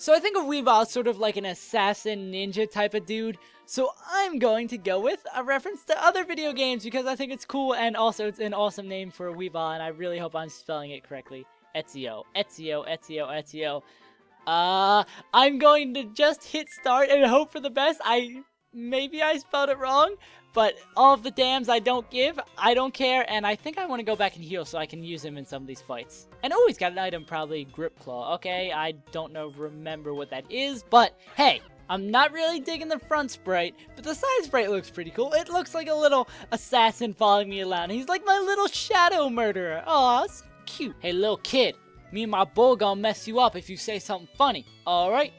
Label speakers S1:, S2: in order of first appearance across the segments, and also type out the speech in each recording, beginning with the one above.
S1: So I think of Weavile as sort of like an assassin ninja type of dude. So I'm going to go with a reference to other video games because I think it's cool, and also it's an awesome name for a Weavile, and I really hope I'm spelling it correctly. Ezio. I'm going to just hit start and hope for the best. Maybe I spelled it wrong, but all of the dams I don't give, I don't care, and I think I want to go back and heal so I can use him in some of these fights. And oh, he's got an item, probably Grip Claw. Okay, I don't remember what that is, but hey, I'm not really digging the front sprite, but the side sprite looks pretty cool. It looks like a little assassin following me around. He's like my little shadow murderer. Aw, so cute. Hey, little kid, me and my bull gonna mess you up if you say something funny, alright?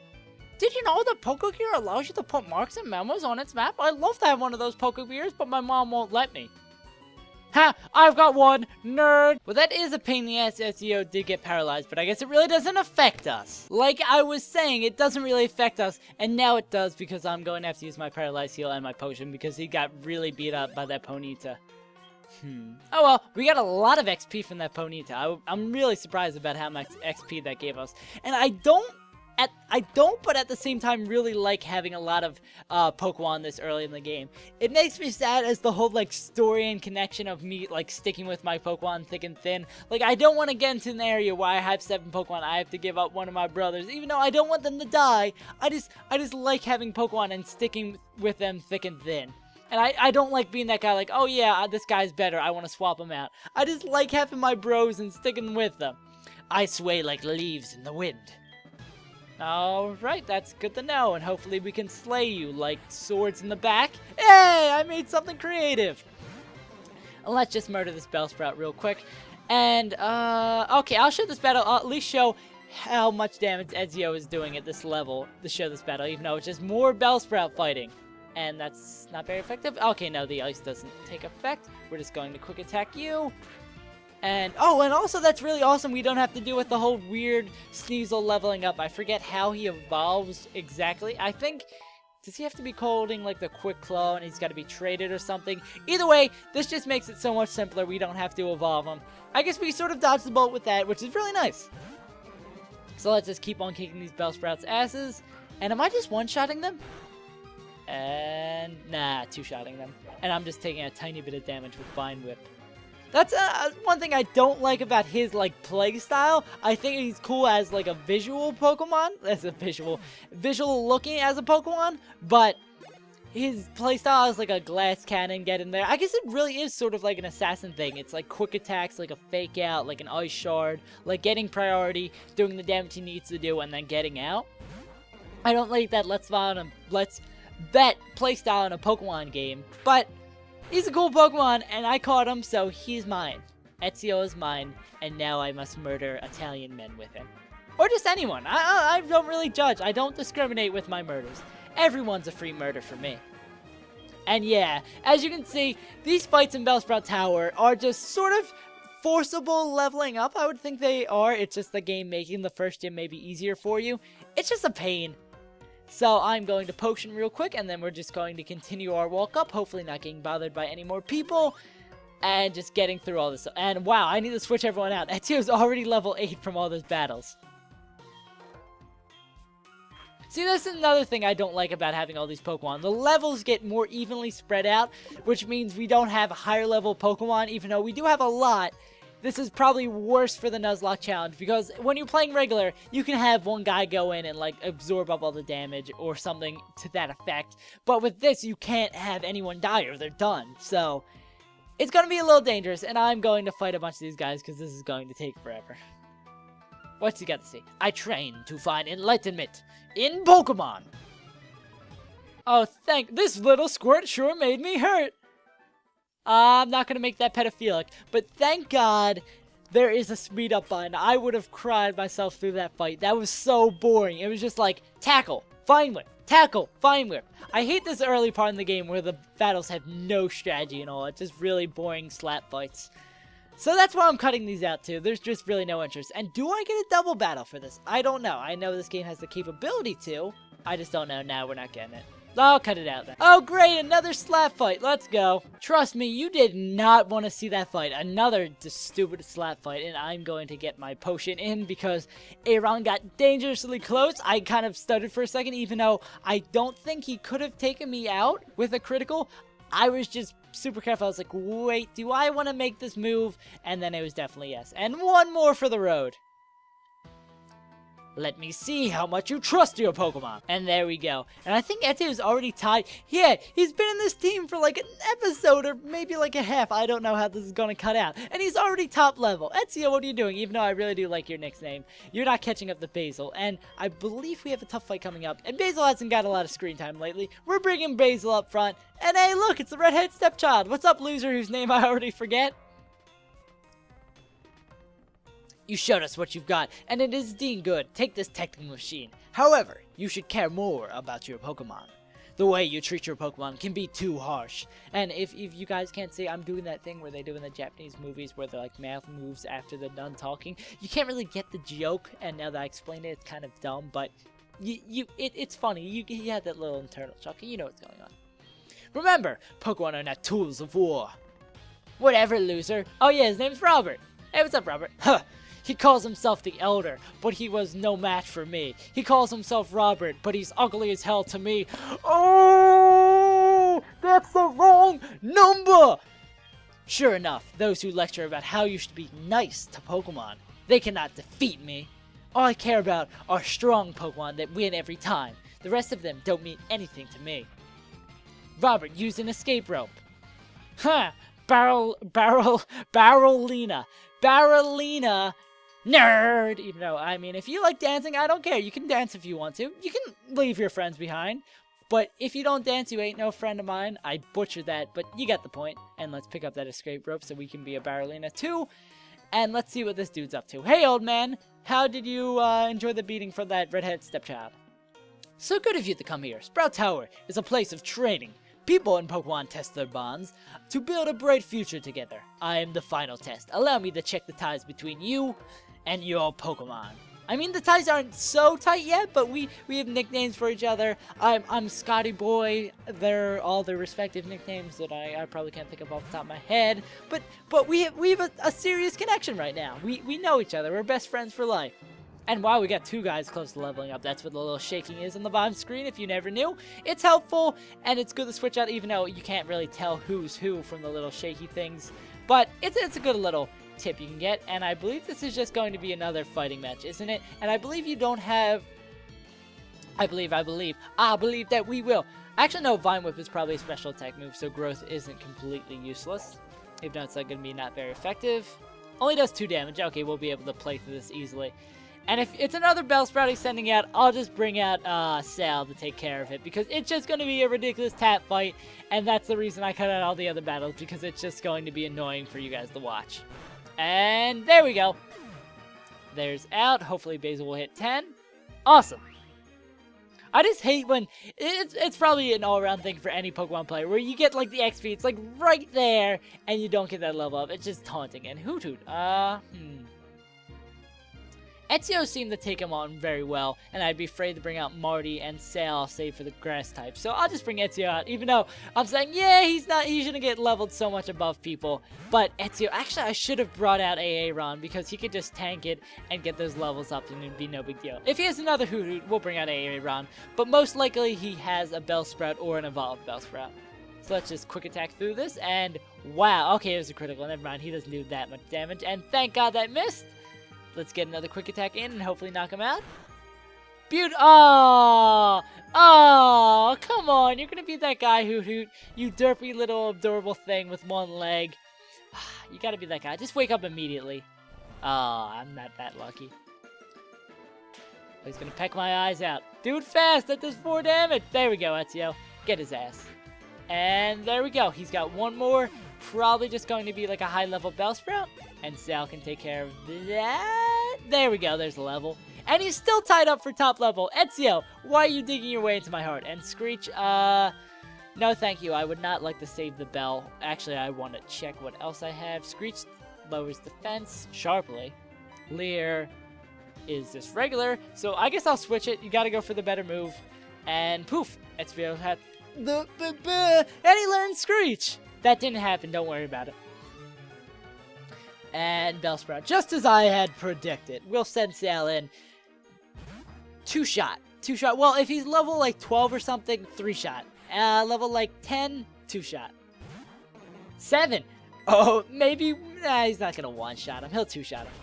S1: Did you know that Pokegear allows you to put marks and memos on its map? I'd love to have one of those Pokegears, but my mom won't let me. Ha! I've got one! Nerd! Well, that is a pain in the ass. SEO did get paralyzed, but I guess it really doesn't affect us. Like I was saying, it doesn't really affect us, and now it does because I'm going to have to use my paralyzed heal and my potion because he got really beat up by that Ponyta. Oh well, we got a lot of XP from that Ponyta. I'm really surprised about how much XP that gave us. And I don't, but at the same time, really like having a lot of Pokemon this early in the game. It makes me sad as the whole, like, story and connection of me, like, sticking with my Pokemon thick and thin. Like, I don't want to get into an area where I have 7 Pokemon, I have to give up one of my brothers, even though I don't want them to die. I just like having Pokemon and sticking with them thick and thin. And I don't like being that guy like, oh yeah, this guy's better, I want to swap him out. I just like having my bros and sticking with them. I sway like leaves in the wind. Alright, that's good to know, and hopefully we can slay you like swords in the back. Hey, I made something creative! And let's just murder this Bellsprout real quick. And, okay, I'll show this battle, I'll at least show how much damage Ezio is doing at this level to show this battle, even though it's just more Bellsprout fighting. And that's not very effective. Okay, no, the ice doesn't take effect. We're just going to quick attack you. And, oh, and also that's really awesome. We don't have to deal with the whole weird Sneasel leveling up. I forget how he evolves exactly. I think, does he have to be holding, like, the Quick Claw and he's got to be traded or something? Either way, this just makes it so much simpler. We don't have to evolve him. I guess we sort of dodged the bullet with that, which is really nice. So let's just keep on kicking these Bellsprouts' asses. And am I just one-shotting them? And, nah, two-shotting them. And I'm just taking a tiny bit of damage with Vine Whip. That's one thing I don't like about his, like, play style. I think he's cool as, like, a visual Pokemon. As a visual looking as a Pokemon. But his play style is like a glass cannon get in there. I guess it really is sort of like an assassin thing. It's like quick attacks, like a fake out, like an ice shard. Like getting priority, doing the damage he needs to do, and then getting out. I don't like that let's bet playstyle in a Pokemon game, but he's a cool Pokemon, and I caught him, so he's mine. Ezio is mine, and now I must murder Italian men with him. Or just anyone. I don't really judge. I don't discriminate with my murders. Everyone's a free murder for me. And yeah, as you can see, these fights in Bellsprout Tower are just sort of forcible leveling up. I would think they are. It's just the game making the first gym maybe easier for you. It's just a pain. So I'm going to potion real quick, and then we're just going to continue our walk up, hopefully not getting bothered by any more people, and just getting through all this. And wow, I need to switch everyone out. Ezio's already level 8 from all those battles. See, this is another thing I don't like about having all these Pokemon. The levels get more evenly spread out, which means we don't have higher level Pokemon, even though we do have a lot. This is probably worse for the Nuzlocke challenge, because when you're playing regular, you can have one guy go in and, like, absorb up all the damage or something to that effect. But with this, you can't have anyone die or they're done. So, it's going to be a little dangerous, and I'm going to fight a bunch of these guys because this is going to take forever. What's he got to say? I train to find enlightenment in Pokemon. Oh, this little squirt sure made me hurt. I'm not going to make that pedophilic, but thank God there is a speed up button. I would have cried myself through that fight. That was so boring. It was just like, tackle, Vine Whip, tackle, Vine Whip. I hate this early part in the game where the battles have no strategy and all. It's just really boring slap fights. So that's why I'm cutting these out too. There's just really no interest. And do I get a double battle for this? I don't know. I know this game has the capability to. I just don't know. Now we're not getting it. I'll cut it out then. Oh great, another slap fight. Let's go. Trust me, you did not want to see that fight. Another stupid slap fight, and I'm going to get my potion in because Aaron got dangerously close. I kind of stuttered for a second, even though I don't think he could have taken me out with a critical. I was just super careful. I was like, wait, do I want to make this move? And then it was definitely yes. And one more for the road. Let me see how much you trust your Pokemon. And there we go. And I think Ezio's already tied. Yeah, he's been in this team for like an episode or maybe like a half. I don't know how this is going to cut out. And he's already top level. Ezio, what are you doing? Even though I really do like your nickname, you're not catching up to Basil. And I believe we have a tough fight coming up. And Basil hasn't got a lot of screen time lately. We're bringing Basil up front. And hey, look, it's the redhead stepchild. What's up, loser, whose name I already forget? You showed us what you've got, and it is indeed good. Take this technical machine. However, you should care more about your Pokemon. The way you treat your Pokemon can be too harsh. And if you guys can't see, I'm doing that thing where they do in the Japanese movies where they're like mouth moves after they're done talking. You can't really get the joke, and now that I explained it, it's kind of dumb, but it's funny. You had that little internal chuckle. You know what's going on. Remember, Pokemon are not tools of war. Whatever, loser. Oh yeah, his name's Robert. Hey, what's up, Robert? Huh. He calls himself the Elder, but he was no match for me. He calls himself Robert, but he's ugly as hell to me. Oh, that's the wrong number! Sure enough, those who lecture about how you should be nice to Pokemon, they cannot defeat me. All I care about are strong Pokemon that win every time. The rest of them don't mean anything to me. Robert used an escape rope. Huh, Barrelina. Nerd! Even though, I mean, if you like dancing, I don't care. You can dance if you want to. You can leave your friends behind. But if you don't dance, you ain't no friend of mine. I butchered that, but you got the point. And let's pick up that escape rope so we can be a Barrelina too. And let's see what this dude's up to. Hey, old man! How did you enjoy the beating from that redhead stepchild? So good of you to come here. Sprout Tower is a place of training. People in Pokemon test their bonds to build a bright future together. I am the final test. Allow me to check the ties between you and your Pokemon. I mean, the ties aren't so tight yet, but we have nicknames for each other. I'm Scotty Boy. They're all their respective nicknames that I probably can't think of off the top of my head. But we have a serious connection right now. We know each other. We're best friends for life. And wow, we got two guys close to leveling up. That's what the little shaking is on the bottom screen, if you never knew. It's helpful, and it's good to switch out, even though you can't really tell who's who from the little shaky things. But it's a good little tip you can get, and I believe this is just going to be another fighting match, isn't it? And I believe you don't have... I believe that we will. Actually, no, Vine Whip is probably a special attack move, so Growth isn't completely useless. Even though it's going to be not very effective. Only does 2 damage. Okay, we'll be able to play through this easily. And if it's another Bellsprout he's sending out, I'll just bring out Sal to take care of it. Because it's just going to be a ridiculous tap fight. And that's the reason I cut out all the other battles. Because it's just going to be annoying for you guys to watch. And there we go. There's out. Hopefully Basil will hit 10. Awesome. I just hate when... It's probably an all-around thing for any Pokemon player. Where you get like the XP. It's like right there. And you don't get that level up. It's just taunting. And Hoothoot. Ezio seemed to take him on very well, and I'd be afraid to bring out Marty and Sal, save for the grass type. So I'll just bring Ezio out, even though I'm saying, yeah, he shouldn't get leveled so much above people. But Ezio, actually, I should have brought out Aaron, because he could just tank it and get those levels up, and it'd be no big deal. If he has another Hoothoot, we'll bring out Aaron, but most likely he has a Bellsprout or an evolved Bellsprout. So let's just quick attack through this, and wow, okay, it was a critical, never mind, he doesn't do that much damage, and thank God that missed. Let's get another quick attack in and hopefully knock him out. Oh, come on. You're going to be that guy, Hoothoot. You derpy little adorable thing with one leg. You got to be that guy. Just wake up immediately. Oh, I'm not that lucky. He's going to peck my eyes out. Do it fast. That does 4 damage. There we go, Ezio. Get his ass. And there we go. He's got one more. Probably just going to be like a high-level Bellsprout. And Sal can take care of that. There we go. There's a level. And he's still tied up for top level. Ezio, why are you digging your way into my heart? And Screech, no thank you. I would not like to save the bell. Actually, I want to check what else I have. Screech lowers defense sharply. Leer is just regular. So I guess I'll switch it. You got to go for the better move. And poof, Ezreal had and he learned Screech. That didn't happen, don't worry about it. And Bellsprout, just as I had predicted, will send Sail in. 2-shot. 2-shot. Well, if he's level like 12 or something, 3-shot. Level like 10, 2-shot. 7. Oh, maybe. Nah, he's not gonna 1-shot him. He'll 2-shot him.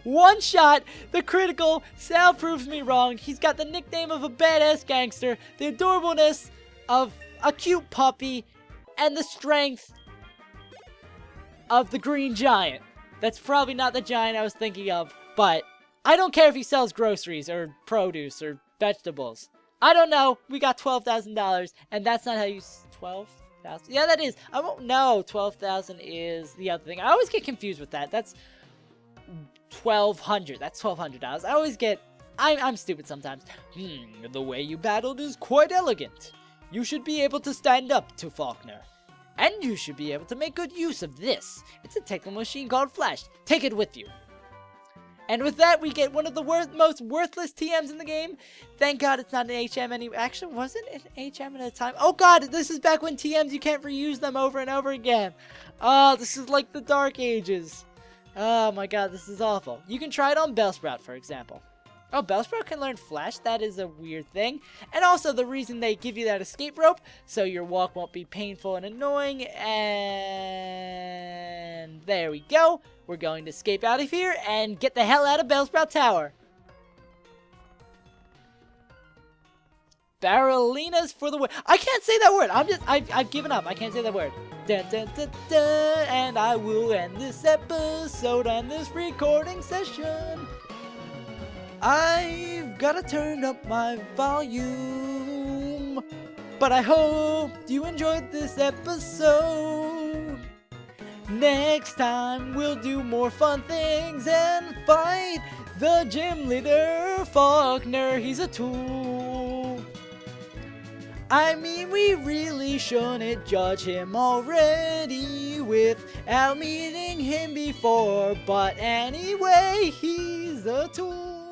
S1: 1-shot. The critical. Sal proves me wrong. He's got the nickname of a badass gangster, the adorableness of a cute puppy, and the strength of the green giant. That's probably not the giant I was thinking of, but I don't care if he sells groceries or produce or vegetables. I don't know. We got $12,000, and that's not how you... 12,000? Yeah, that is. I won't know. 12,000 is the other thing. I always get confused with that. That's 1,200. That's $1,200. I always get... I'm stupid sometimes. The way you battled is quite elegant. You should be able to stand up to Faulkner. And you should be able to make good use of this. It's a technical machine called Flash. Take it with you. And with that, we get one of the most worthless TMs in the game. Thank God it's not an HM anymore. Actually, was it an HM at a time? Oh God, this is back when TMs, you can't reuse them over and over again. Oh, this is like the Dark Ages. Oh my God, this is awful. You can try it on Bellsprout, for example. Oh, Bellsprout can learn Flash? That is a weird thing. And also the reason they give you that escape rope, so your walk won't be painful and annoying. And there we go. We're going to escape out of here and get the hell out of Bellsprout Tower. Barrelinas for the win. I can't say that word. I've given up. I can't say that word. Dun, dun, dun, dun, and I will end this episode and this recording session. I've gotta turn up my volume, but I hope you enjoyed this episode. Next time we'll do more fun things and fight the gym leader Faulkner. He's a tool. I mean, we really shouldn't judge him already without meeting him before, but anyway, he's a tool.